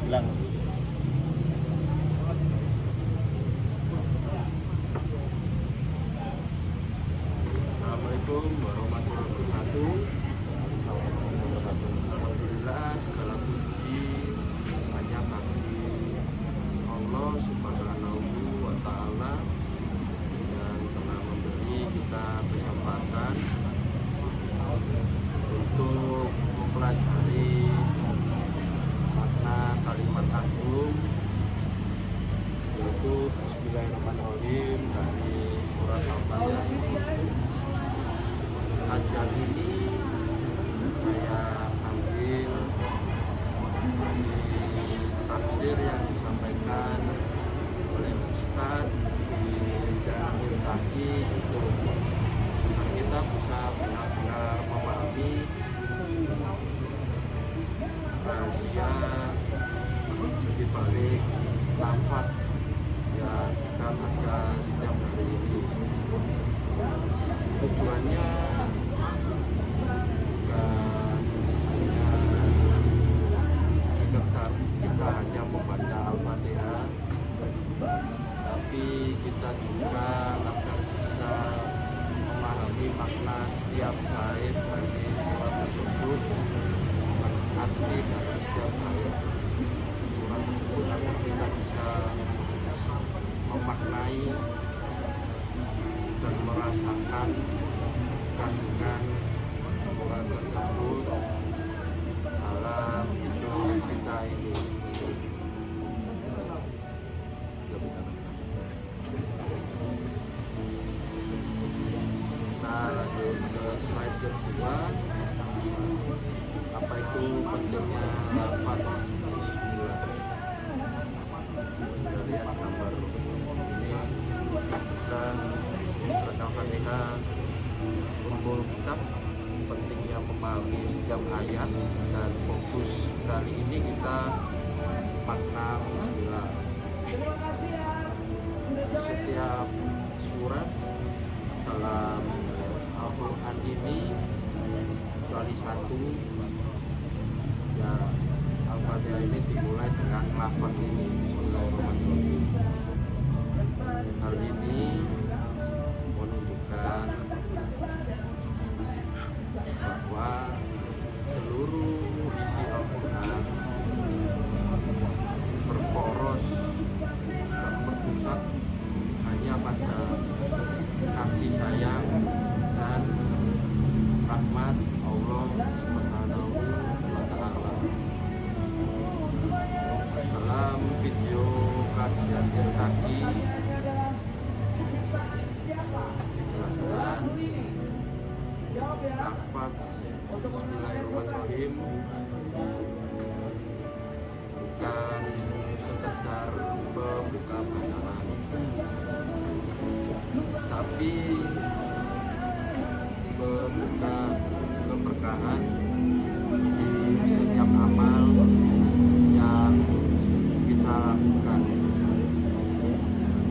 bilang. Assalamualaikum warahmatullahi wabarakatuh. Alhamdulillah segala puji hanya bagi Allah Subhanahu wa Ta'ala yang telah memberi kita kesempatan untuk mempelajari makna kalimat agung, yaitu Bismillahirrahmanirrahim dari surat Al-Fatihah ini. Kajian ini saya ambil dari tafsir yang disampaikan oleh Ustadz di Jamil Kaki, itu agar kita bisa benar-benar memahami rahasia di balik lafaz yang kita baca setiap hari ini. Tujuannya bukan hanya sekedar kita hanya membaca Al-Fatihah, tapi kita juga agar bisa memahami makna setiap bait dari surat tersebut, arti dari setiap bait surat tersebut, agar kita bisa memaknai dan merasakan kandungan surat tersebut dalam hidup kita ini. Kita lanjut ke slide kedua. Apa itu pentingnya lafaz Bismillah? Kita lihat gambar ini dan Al-Fatihah Ummul Kitab, pentingnya memahami setiap ayat, dan fokus kali ini kita makna Bismillah. Setiap surat dalam Al-Quran ini kecuali satu, ya Al-Fatihah ini dimulai dengan lafaz ini, Bismillahirrahmanirrahim. Hal ini menunjukkan bahwa seluruh isi Al-Quran berporos dan berpusat hanya pada kasih sayang dan rahmat Allah Subhanahu wa Ta'ala. Dalam video kajian Irtaki dijelaskan lafaz Bismillahirrahmanirrahim bukan sekedar pembuka bacaan, tapi membuka keberkahan di setiap amal yang kita lakukan.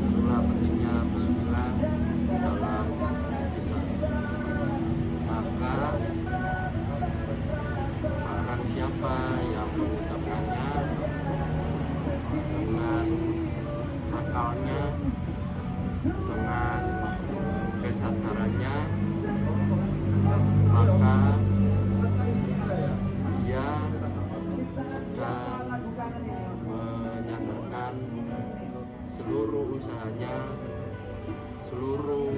Itulah pentingnya Bismillah dalam kita. Maka barang siapa yang mengucapkannya dengan akalnya, dengan kesadarannya, maka dia sedang menyadarkan seluruh usahanya, seluruh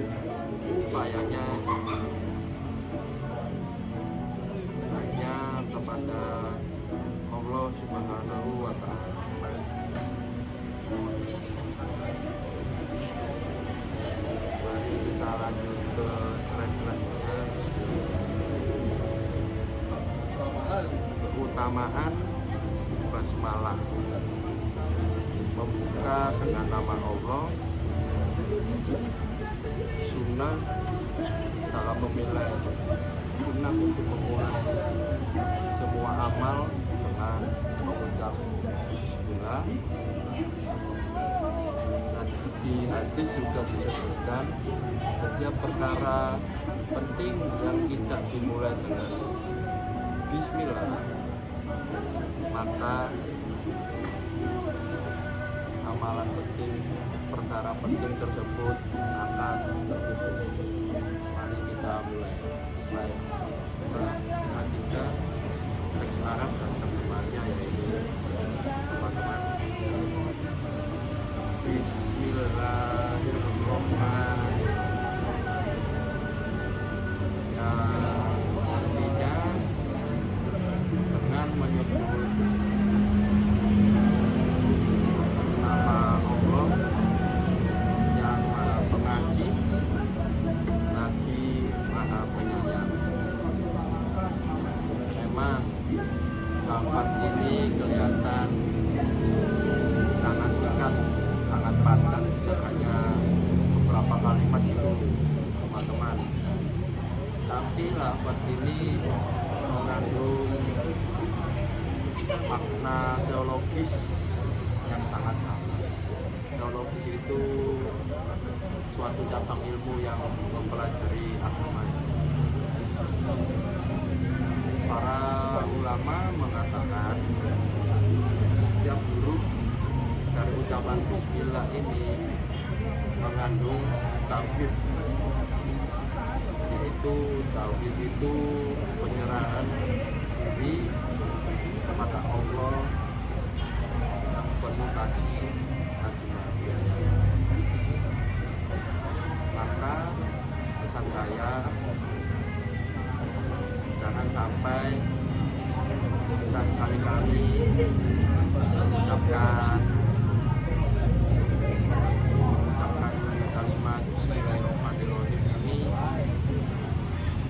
upayanya hanya kepada Allah Subhanahu wa Ta'ala. Mari kita lanjut ke slide selanjutnya. Keutamaan basmalah, membuka dengan nama Allah. Sunnah dalam memilih, sunnah untuk memulai semua amal dengan mengucap Bismillah. Di hadis juga disebutkan setiap perkara penting yang tidak dimulai dengan Bismillah maka amalan penting, perkara penting tersebut akan terputus. Mari kita mulai slide 2, 3, teks Arab dan terjemahnya yaitu teman-teman. Bismillahirrahmanirrahim. Artinya dengan menyebut nama Allah yang Maha Pengasih lagi Maha Penyayang. Memang lafaz ini kelihatan sangat singkat, sangat padat, hanya beberapa kalimat itu teman-teman. Tapi lafaz ini mengandung makna teologis yang sangat dalam. Teologis itu suatu cabang ilmu yang mempelajari agama. Para ulama mengatakan setiap huruf dari ucapan Bismillah ini mengandung tauhid, yaitu tauhid itu penyerahan diri kepada Allah yang penuh kasih lagi Maha Penyayang. Maka pesan saya, jangan sampai kita sekali-kali mengucapkan kalimat Bismillahirrahmanirrahim ini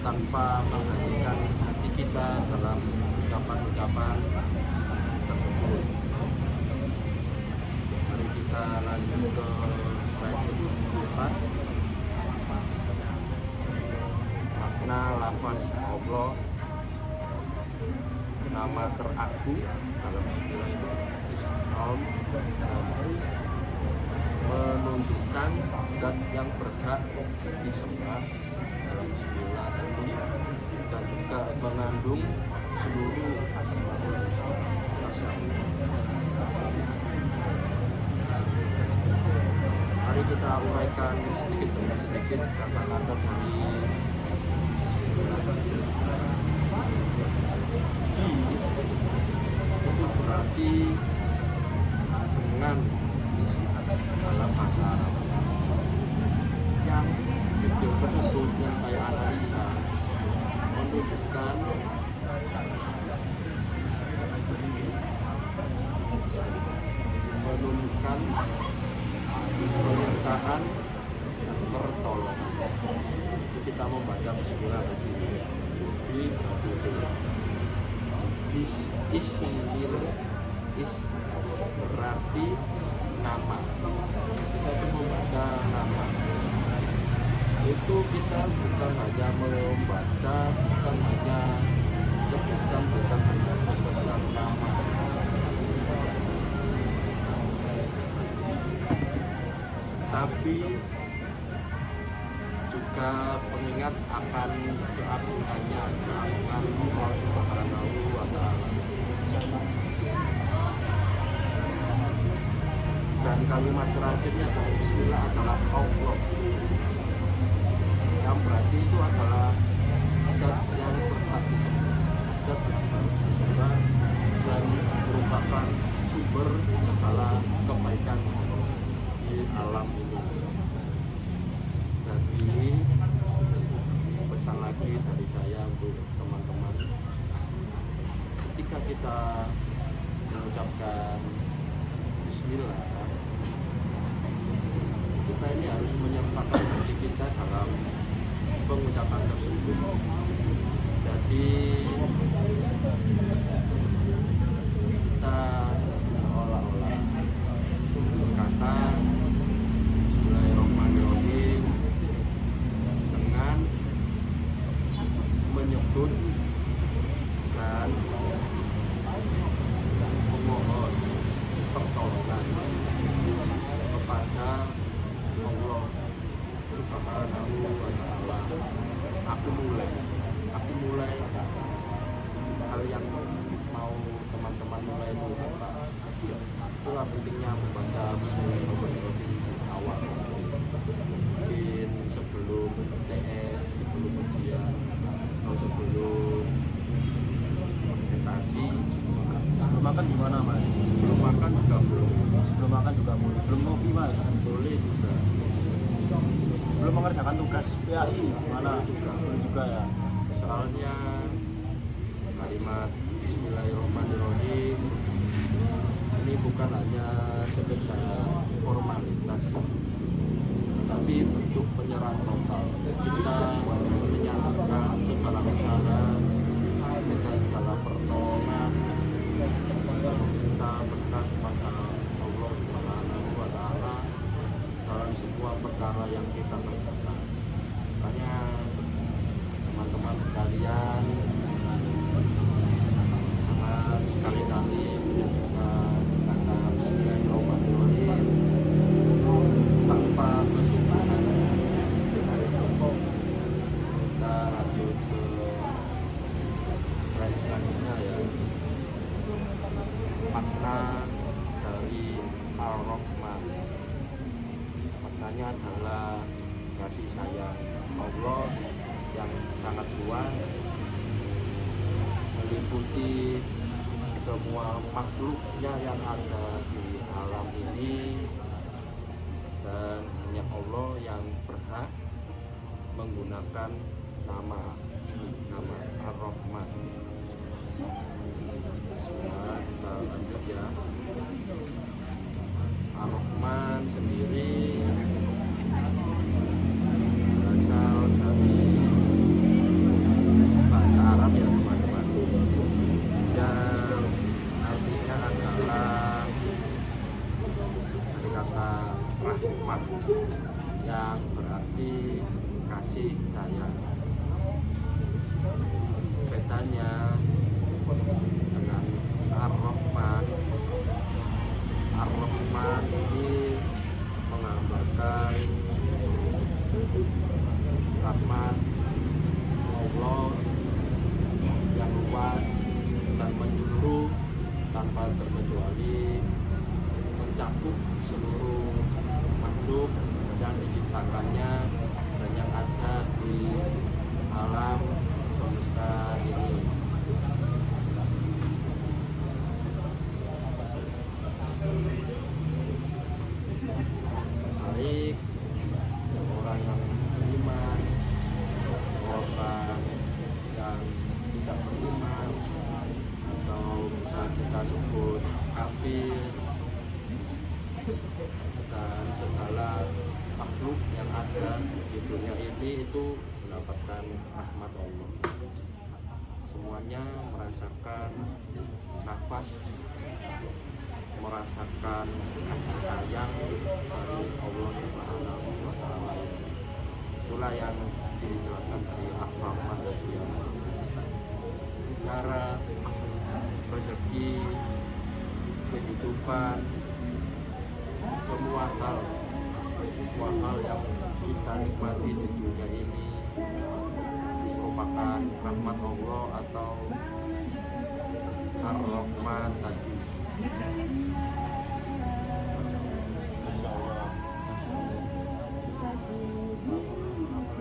tanpa menghentikan hati kita dalam ucapan-ucapan tersebut. Mari kita lanjut ke slide 4. Makna lafaz Allah, nama teragung dalam Bismillah itu Islam, menunjukkan zat yang berhak disembah dalam Bismillah tadi, dan juga mengandung seluruh asmaul husna. Mari kita uraikan sedikit demi sedikit kata-kata dari itu berarti dengan dalam bahasa Arab. Yang video tersebut yang saya analisa menunjukkan pernyataan pertolongan. Itu kita membaca Bismillah di Ismil berarti nama. Kita akan membaca nama. Itu kita bukan hanya membaca, bukan hanya sebutkan, bukan hanya sekedar nama, tapi juga pengingat akan keagungannya, keagungan Allah Subhanahu wa Ta'ala. Dan kalimat terakhirnya dari Bismillah adalah Allah, yang berarti itu adalah zat yang berhak disembah, zat yang harus disembah, dan merupakan sumber segala kebaikan di alam ini. Jadi ini pesan lagi dari saya untuk teman-teman, ketika kita mengucapkan Bismillah, kita ini harus menyertakan hati kita dalam pengucapan tersebut. Jadi kita seolah-olah berkata Bismillahirrahmanirrahim dengan menyebut dan memohon pertolongan kepada Allah Subhanahu wa Ta'ala. Aku mulai itu apa? Itulah pentingnya membaca Bismillahirrahmanirrahim di awal. Mungkin sebelum TS, sebelum ujian, atau sebelum presentasi. Sebelum makan gimana mas? Sebelum makan juga boleh. Sebelum makan juga boleh. Sebelum ngopi mas? Boleh juga. Sebelum mengerjakan tugas PAI gimana? Boleh juga ya. Soalnya kalimat Bismillahirrahmanirrahim ini bukan hanya sekedar formalitas, tapi bentuk penyerahan total. Kita menyatakan segala kesalahan, minta segala pertolongan, meminta berkat kepada Allah Subhanahu wa Ta'ala dalam semua perkara yang kita kerjakan. Makanya teman-teman sekalian, sangat sekali-kali menjaga kata Bismillahirrahmanirrahim tanpa kesungguhan. Kita lanjut ke slide selanjutnya ya. Makna dari Ar-Rahman, maknanya adalah kasih sayang Allah yang sangat luas, meliputi semua makhluknya yang ada di alam ini, dan hanya Allah yang berhak menggunakan nama Ar-Rahman. Bismillah, kita lanjut ya. Ar-Rahman sendiri berasal dari bahasa Arab ya teman-teman, yang artinya adalah dari kata rahmat yang berarti kasih sayang. Bedanya dengan Ar-Rahman, Ar-Rahman ini menggambarkan rahmat Allah yang luas dan menyeluruh tanpa terkecuali, mencakup seluruh makhluk yang diciptakannya dan yang ada di alam semesta ini. Baik orang yang beriman, orang yang tidak beriman, atau bisa kita sebut kafir, dan segala makhluk yang ada di dunia ini itu mendapatkan rahmat Allah. Semuanya merasakan nafas, merasakan kasih sayang dari Allah Subhanahu wa Ta'ala. Itulah yang dijelaskan dari Ar-Rahman tadi ya. Cara rezeki, kehidupan, semua hal yang kita nikmati di dunia ini merupakan rahmat Allah atau Ar-Rahman tadi.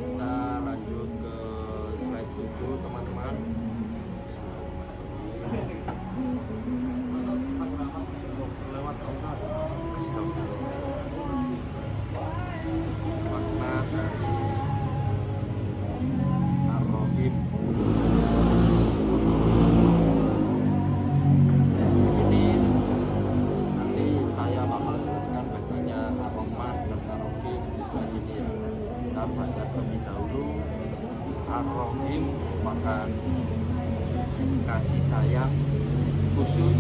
Kita lanjut ke slide 7 teman-teman. Makna dari Ar-Rahim ini nanti saya bakal jelaskan bedanya Ar-Rahman dan Ar-Rahim juga ini ya. Kita baca terlebih dahulu. Ar-Rahim merupakan kasih sayang khusus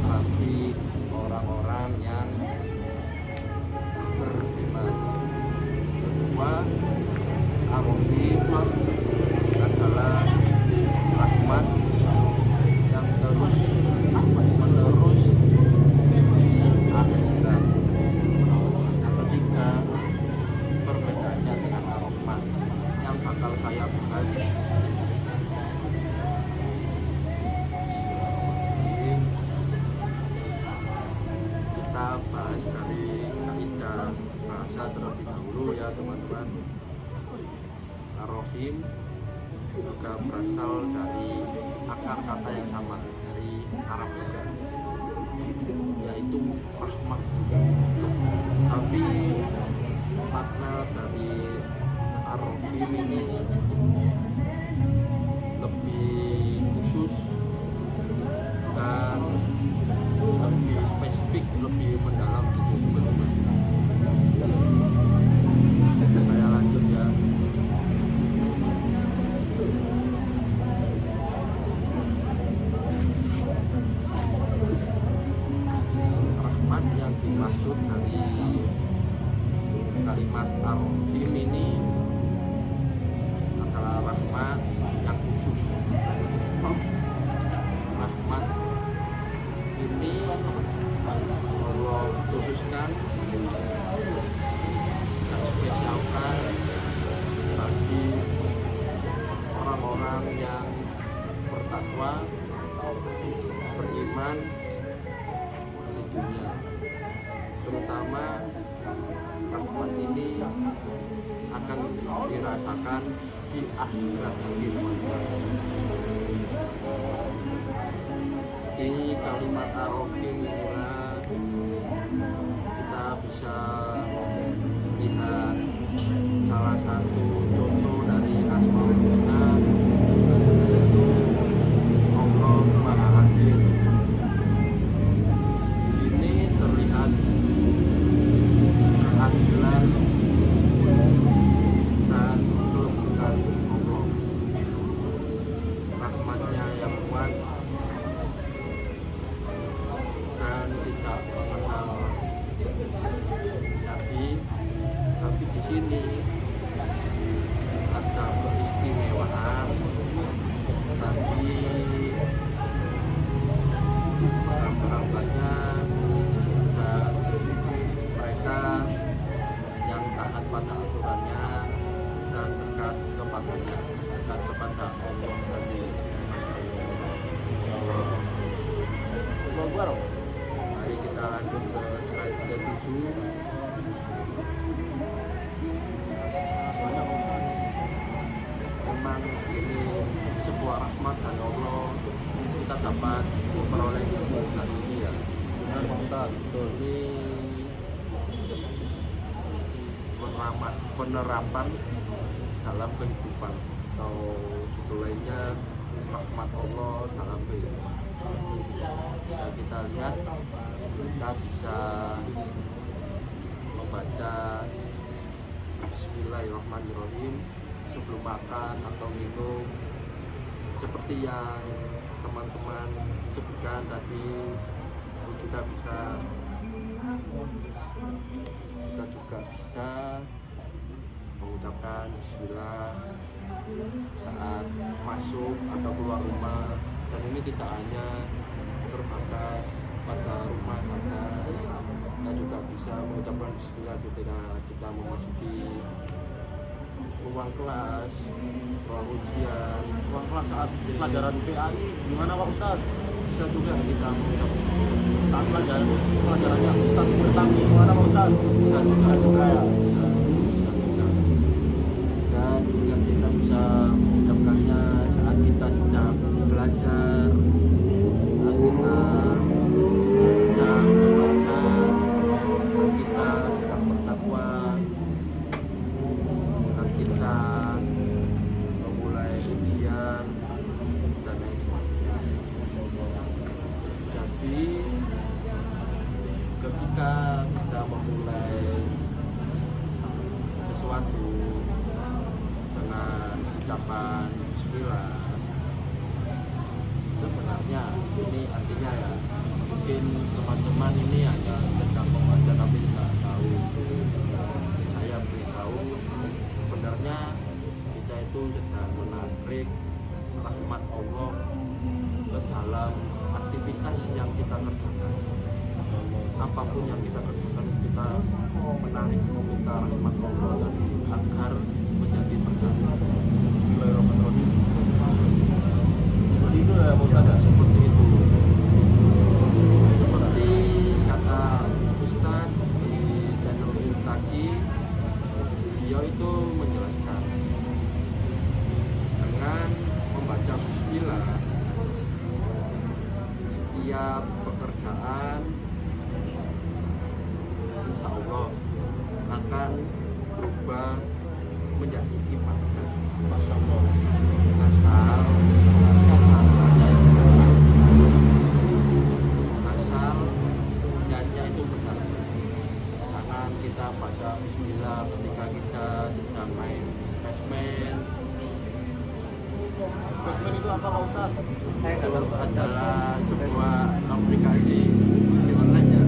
bagi orang-orang yang beriman. Kedua, Ar-Rahim adalah rahmat yang terus menerus di akhirat. Yang ketiga, perbedaannya dengan Ar-Rahman yang bakal saya bahas di sini. Bismillahirrahmanirrahim. Bismillahirrahmanirrahim juga berasal dari akar kata yang sama dari Arab juga, yaitu rahmah juga. Tapi makna dari Ar-Rahim ini lebih khusus dan lebih spesifik, lebih mendalam gitu teman-teman. Saya lanjut ya. Rahmat yang dimaksud dari kalimat Ar-Rahim ini adalah rahmat yang khusus. Rahmat ini Allah khususkan dan spesialkan bagi orang-orang yang bertakwa, beriman di dunia. Terutama rahmat ini akan dirasakan di akhirat nanti, teman-teman. Di kalimat Ar-Rahim inilah kita bisa lihat salah satu contoh dari Asmaul Husna, yaitu Allah Maha Adil. Di sini terlihat keadilan dan kelembutan Allah, rahmatnya yang luas dan tidak mengenal tapi di sini ada keistimewaan bagi hamba-hambanya dan mereka yang taat pada aturannya dan dekat kepadanya, dekat kepada Allah tadi. Mari kita lanjut ke slide ke-7. Memang ini sebuah rahmat dari Allah, kita dapat memperoleh ilmu hari ini ya. Benar Pak Ustadz, betul. Ini penerapan dalam kehidupan, atau judul lainnya rahmat Allah dalam kehidupan. Bisa kita lihat, kita bisa membaca Bismillahirrahmanirrahim sebelum makan atau minum, seperti yang teman-teman sebutkan tadi. Kita juga bisa mengucapkan Bismillah saat masuk atau keluar rumah, dan ini tidak hanya terbatas pada rumah saja. Kita juga bisa mengucapkan Bismillah ketika kita memasuki ruang kelas, ruang ujian, Ruang kelas saat pelajaran PAI gimana Pak Ustadz? bisa juga kita mengucapkan Bismillah. Saat pelajarannya Ustadz bertani gimana Pak Ustadz? Bisa juga ya. Ya, bisa juga. Dan juga kita bisa mengucapkannya saat kita sedang belajar, saat kita sedang membaca, saat kita sedang bertakwa, saat kita memulai ujian dan lain sebagainya. Jadi ketika kita memulai sesuatu dengan ucapan Bismillah, sebenarnya ini artinya ya, mungkin teman-teman ini hanya sekedar membaca tapi tidak tahu. Saya beritahu, sebenarnya kita itu sedang menarik rahmat Allah ke dalam aktivitas yang kita kerjakan. Apapun yang kita kerjakan, kita menarik, meminta rahmat Allah tadi agar menjadi berkah. Bismillahirrahmanirrahim. Seperti itu ya Pak Ustadz. Seperti itu. Seperti kata Ustadz di channel Taki, beliau itu menjelaskan setiap pekerjaan insya Allah akan berubah menjadi ibadah. Masya Allah. Asal asal niatnya itu benar. Jangan kita baca bismillah ketika kita sedang main spesmen. Basement itu apa Pak Ustaz? Saya adalah sebuah aplikasi online ya.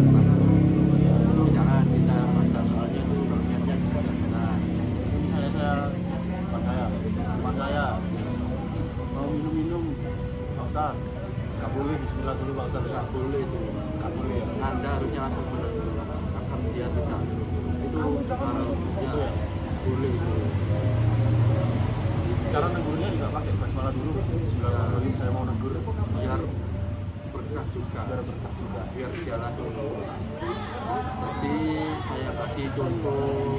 Itu jangan kita baca, soalnya itu niatnya tidak benar. Misalnya teman saya mau minum Pak Ustaz, nggak boleh bismillah dulu Pak Ustaz. Nggak boleh itu. Nggak boleh ya. Anda harusnya langsung benar dulu agar dia tidak itu kalau Itu ya. boleh itu. Cara negurnya juga pakai basmalah dulu. Bismillahirrahmanirrahim, saya mau negur Biar berkah juga, biar berkah juga. biar jalan dulu. Jadi saya kasih contoh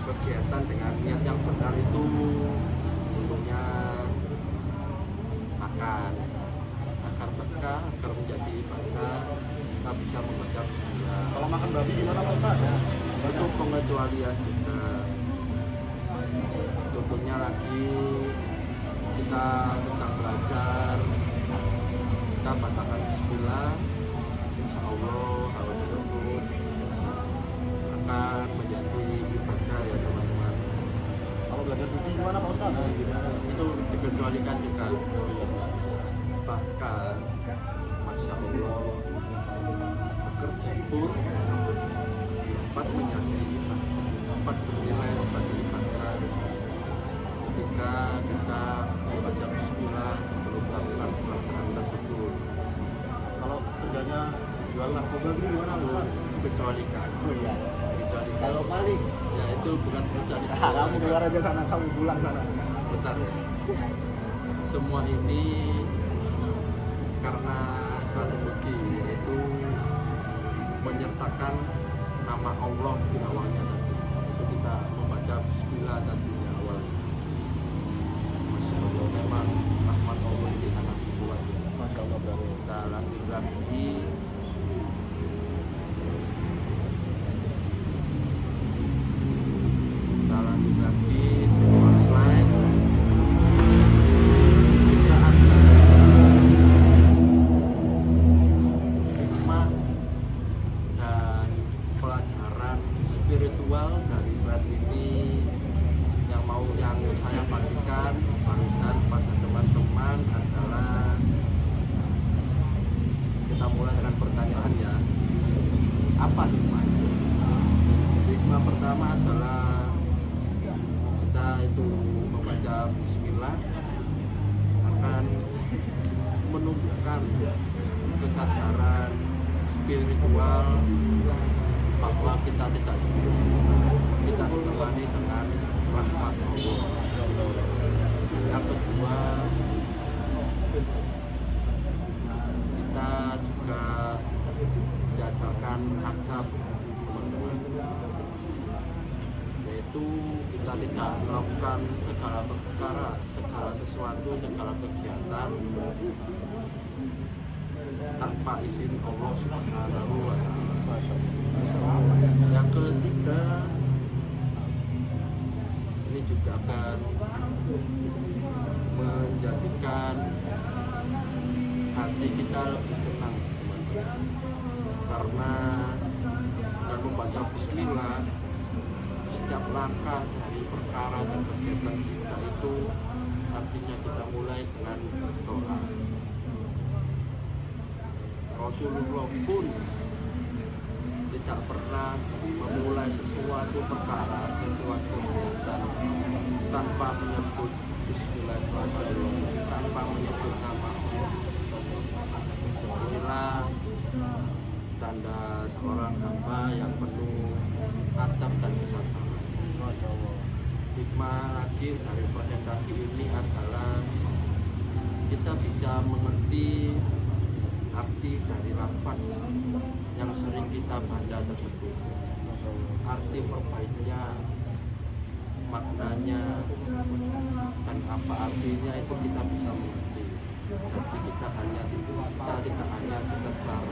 kegiatan dengan niat yang benar itu, contohnya makan agar berkah, agar menjadi ibadah, kita bisa membaca bismillah. Kalau makan babi gimana Pak Ustaz? Itu pengecualian juga. Contohnya lagi kita sedang belajar, kita bacakan bismillah, insya Allah kalau tersebut akan menjadi ibadah ya teman-teman. Kalau belajar judi gimana Pak Ustaz? Itu dikecualikan juga. Bahkan masya Allah bekerja pun dapat menjadi ibadah, dapat bernilai sebagai ibadah ketika kita membaca bismillah sebelum melakukan pelajaran tersebut. Kalau kerjanya jual narkoba itu gimana Pak Ustaz? Kecualikan. Oh iya. Kecualikan. Kalau maling, Ya itu bukan kecualikan. kamu keluar aja sana, kamu pulang sana. Bentar ya. Semua ini karena satu kunci, yaitu menyertakan nama Allah di awalnya tadi. Itu kita membaca bismillah tadi di awal. Masya Allah, memang rahmat Allah di sangat kuat ya. Masya Allah bro. Kita lagi-lagi dua slide. Kita ada hikmah dan pelajaran spiritual dari slide ini yang saya bagikan barusan pada teman-teman adalah, kita mulai dengan pertanyaannya, apa hikmahnya? Hikmah pertama adalah kita itu membaca bismillah akan menumbuhkan kesadaran spiritual bahwa kita tidak sendiri, kita ditemani dengan rahmat Allah. Yang kedua, kita juga diajarkan adab, teman-teman, yaitu kita tidak melakukan segala perkara, segala sesuatu, segala kegiatan tanpa izin Allah Subhanahu wa Ta'ala. Yang ketiga, ini juga akan menjadikan hati kita lebih tenang, teman-teman, karena dengan membaca bismillah setiap langkah dari perkara dan kegiatan kita itu artinya kita mulai dengan doa. Rasulullah pun tidak pernah memulai sesuatu perkara, sesuatu kegiatan tanpa menyebut bismillahirrahmanirrahim, tanpa menyebut nama Allah. Inilah tanda seorang hamba yang penuh adab dan kesabaran. Masya Allah. Hikmah lagi dari presentasi ini adalah kita bisa mengerti arti dari lafaz yang sering kita baca tersebut. Masya Allah. Arti perbaiknya, maknanya, dan apa artinya itu kita bisa mengerti. Jadi kita tidak hanya sekedar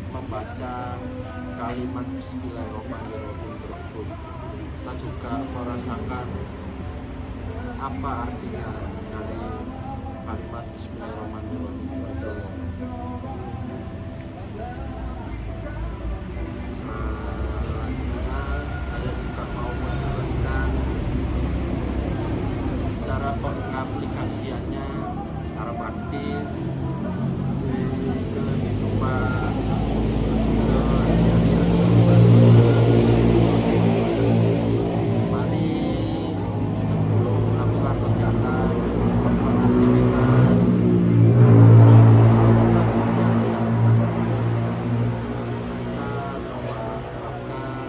membaca kalimat Bismillahirrahmanirrahim tersebut, kita juga merasakan apa artinya dari kalimat Bismillahirrahmanirrahim. Selanjutnya saya juga mau menjelaskan cara pengaplikasiannya secara praktis di kehidupan sehari-hari. Mari sebelum melakukan kegiatan, melakukan aktivitas, kita terapkan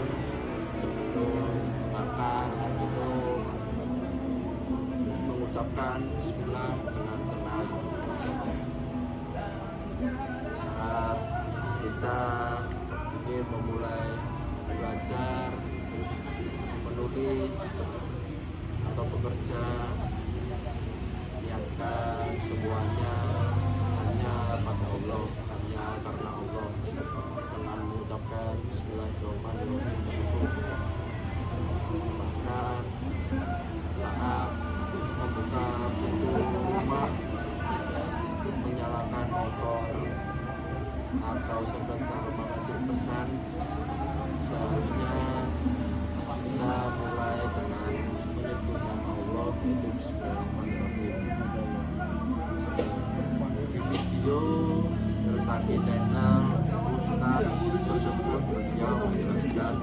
sebelum makan dan minum, mengucapkan Bismillah dengan tenang. Saat kita ingin memulai belajar, menulis atau bekerja, niatkan semuanya hanya pada Allah, hanya karena Allah, dengan mengucapkan Bismillahirrahmanirrahim. Bahkan saat membuka pintu rumah, menyalakan motor, atau sekedar mengetik pesan, seharusnya kita mulai dengan menyebut nama Allah, yaitu Bismillahirrahmanirrahim. Di video Reltaki channel, Ustaz tersebut beliau menjelaskan,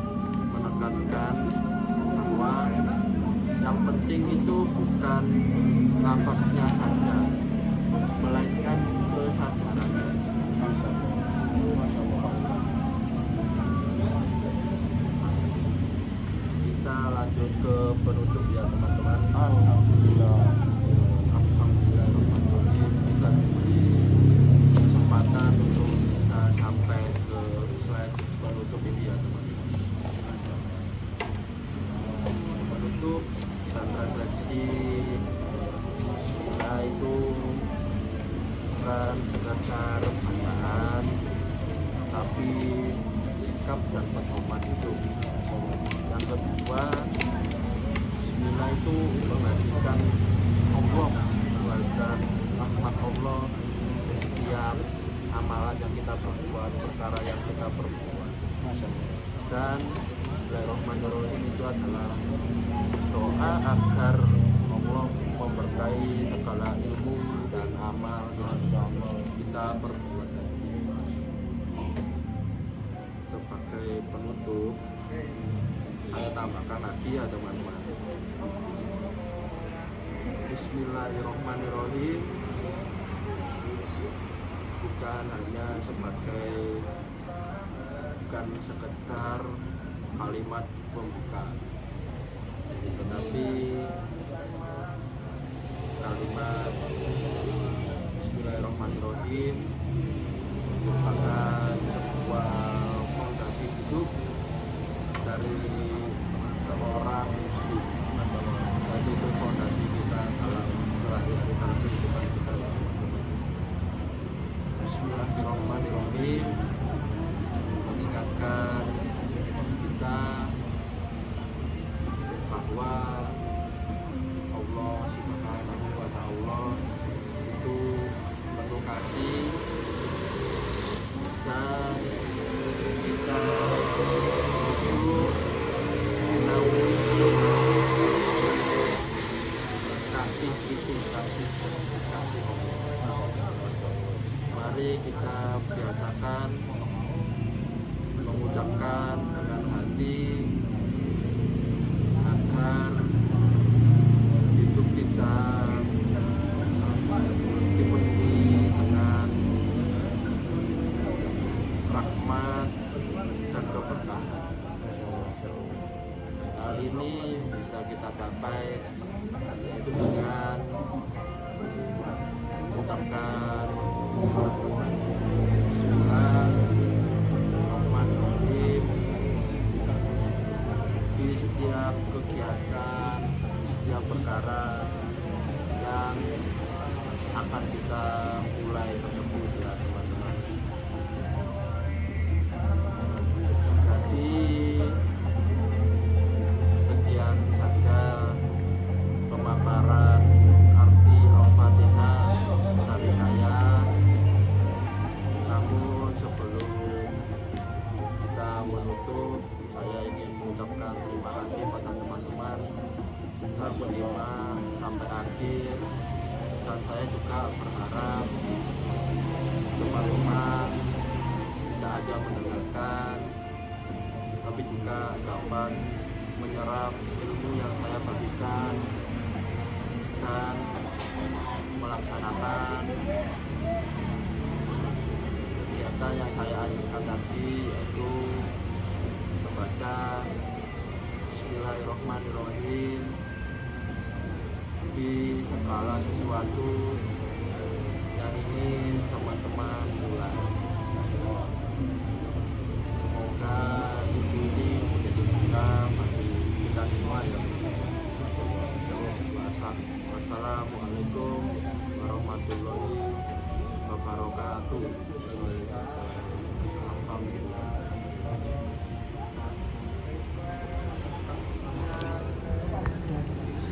menekankan bahwa yang penting itu bukan nafasnya saja, melainkan kesadarannya. Kita lanjut ke penutup ya teman-teman. Alhamdulillah. Alhamdulillahirrahmanirrahim, kita diberi kesempatan untuk bisa sampai ke slide penutup ini ya teman-teman. Penutup dan refleksi kita itu bukan sekedar bacaan, tapi sikap dan pedoman hidup. Yang kedua, Bismillah itu menghadirkan Allah, menghadirkan rahmat Allah di setiap amalan yang kita perbuat, perkara yang kita perbuat. Dan Bismillahirrahmanirrahim itu adalah doa agar Allah memberkahi segala ilmu dan amal yang kita perbuat. Sebagai penutup, saya tambahkan lagi ya teman-teman. Bismillahirrahmanirrahim bukan sekedar kalimat pembuka, tetapi kalimat Bismillahirrahmanirrahim merupakan sebuah fondasi hidup dari seorang muslim. Jadi itu fondasi kita dalam sehari-hari dalam kehidupan kita. Bismillahirrahmanirrahim mengingatkan kita bahwa Allah Subhanahu wa Ta'ala itu penuh kasih, dan kita itu menaungi kasih itu, kasih Allah. Mari kita biasakan mengucapkan dengan hati agar hidup kita dipenuhi dengan rahmat dan keberkahan. Hal ini bisa kita capai yaitu dengan mengucapkan Bismillahirrahmanirrahim di setiap kegiatan, di setiap perkara akan kita mulai tersebut ya teman-teman. Jadi sekian saja pemaparan arti Al-Fatihah dari saya. Namun sebelum kita menutup, saya ingin mengucapkan terima kasih pada teman-teman yang menyimak sampai akhir, dan saya juga berharap teman-teman tidak hanya mendengarkan tapi juga dapat menyerap ilmu yang saya bagikan dan melaksanakan kegiatan yang saya anjurkan tadi, yaitu membaca Bismillahirrahmanirrahim di segala sesuatu yang ingin teman-teman mulai.